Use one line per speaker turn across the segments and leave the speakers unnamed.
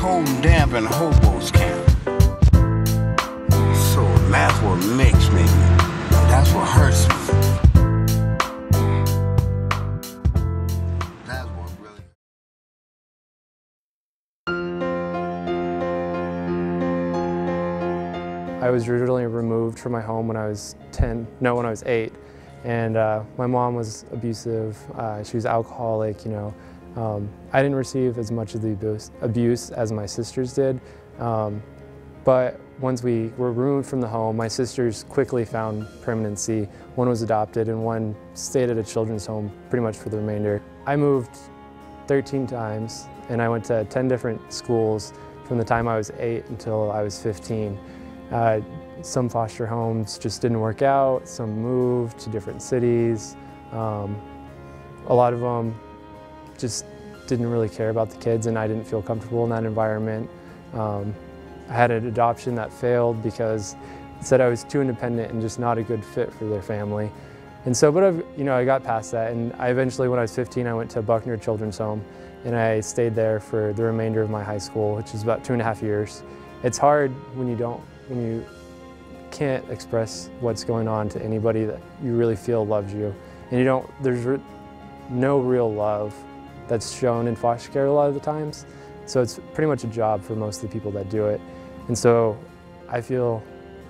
cold and damp in Hobo's camp. So that's what makes me, that's what hurts me. That's what really...
I was originally removed from my home when I was 8. And my mom was abusive, she was alcoholic, you know. I didn't receive as much of the abuse as my sisters did. But once we were removed from the home, my sisters quickly found permanency. One was adopted and one stayed at a children's home pretty much for the remainder. I moved 13 times and I went to 10 different schools from the time I was 8 until I was 15. Some foster homes just didn't work out, some moved to different cities. A lot of them just didn't really care about the kids and I didn't feel comfortable in that environment. I had an adoption that failed because it said I was too independent and just not a good fit for their family. And so, but I got past that, and I eventually, when I was 15, I went to Buckner Children's Home and I stayed there for the remainder of my high school, which is about 2.5 years. It's hard when you can't express what's going on to anybody that you really feel loves you. And there's no real love that's shown in foster care a lot of the times. So it's pretty much a job for most of the people that do it. And so I feel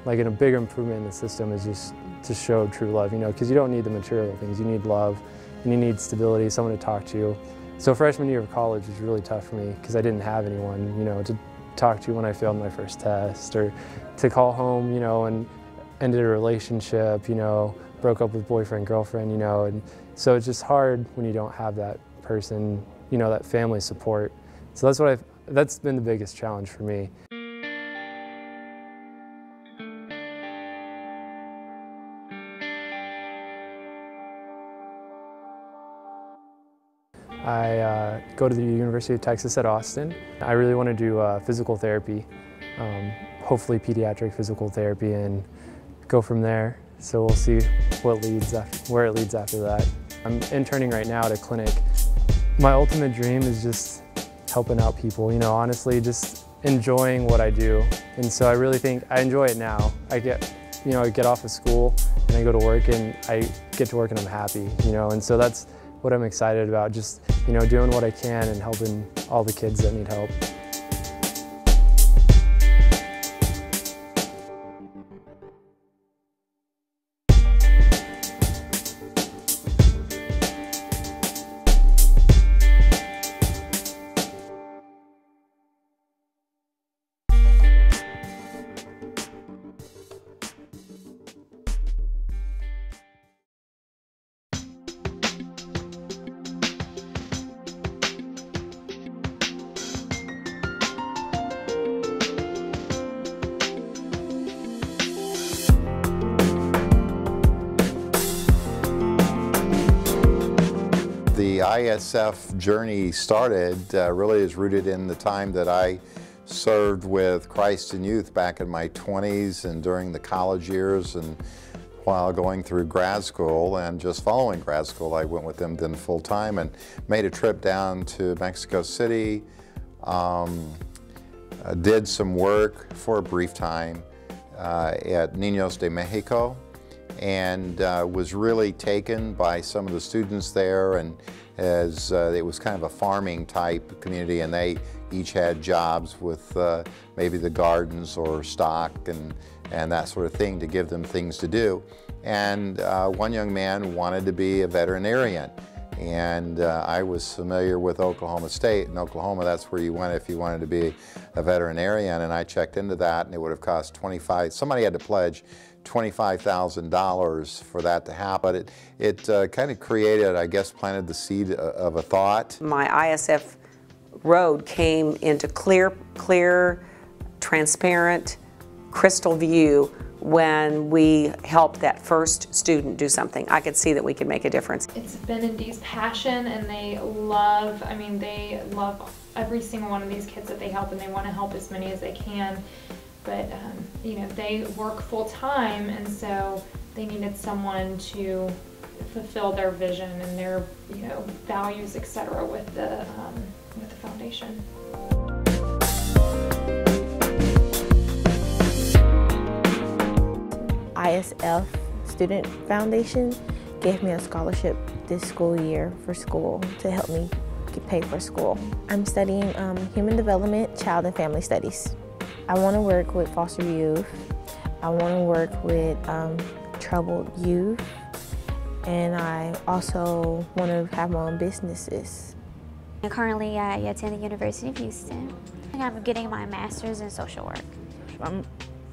like a big improvement in the system is just to show true love, because you don't need the material things. You need love, and you need stability, someone to talk to. So freshman year of college was really tough for me because I didn't have anyone, to talk to when I failed my first test, or to call home, and ended a relationship, broke up with boyfriend, girlfriend, and so it's just hard when you don't have that person, that family support. So that's been the biggest challenge for me. I go to the University of Texas at Austin. I really want to do physical therapy, hopefully pediatric physical therapy, and go from there. So we'll see where it leads after that. I'm interning right now at a clinic. My ultimate dream is just helping out people, honestly, just enjoying what I do. And so I really think I enjoy it now. I get off of school and I go to work and I get to work and I'm happy, and so that's what I'm excited about, just, doing what I can and helping all the kids that need help.
The ISF journey started really is rooted in the time that I served with Christ in Youth back in my 20s and during the college years, and while going through grad school and just following grad school, I went with them then full time and made a trip down to Mexico City, did some work for a brief time at Niños de Mexico, and was really taken by some of the students there, and as it was kind of a farming type community, and they each had jobs with maybe the gardens or stock and that sort of thing to give them things to do. And one young man wanted to be a veterinarian, and I was familiar with Oklahoma State. In Oklahoma, that's where you went if you wanted to be a veterinarian, and I checked into that, and it would have cost somebody had to pledge $25,000 for that to happen. But it kind of created, I guess, planted the seed of a thought.
My ISF road came into clear, transparent, crystal view when we helped that first student do something. I could see that we could make a difference.
It's Benedict's passion, and they love every single one of these kids that they help, and they want to help as many as they can. But they work full time, and so they needed someone to fulfill their vision and their values, etc. with the foundation.
ISF Student Foundation gave me a scholarship this school year for school to help me get paid for school. I'm studying Human Development, Child and Family Studies. I want to work with foster youth. I want to work with troubled youth. And I also want to have my own businesses.
Currently, I attend the University of Houston. I'm getting my master's in social work.
I'm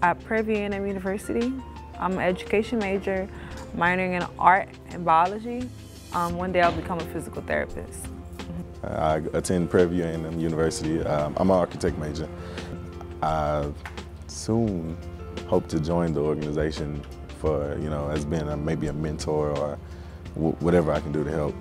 at Prairie View A&M University. I'm an education major, minoring in art and biology. One day I'll become a physical therapist.
I attend Prairie View A&M University. I'm an architect major. I soon hope to join the organization for, as being maybe a mentor or whatever I can do to help.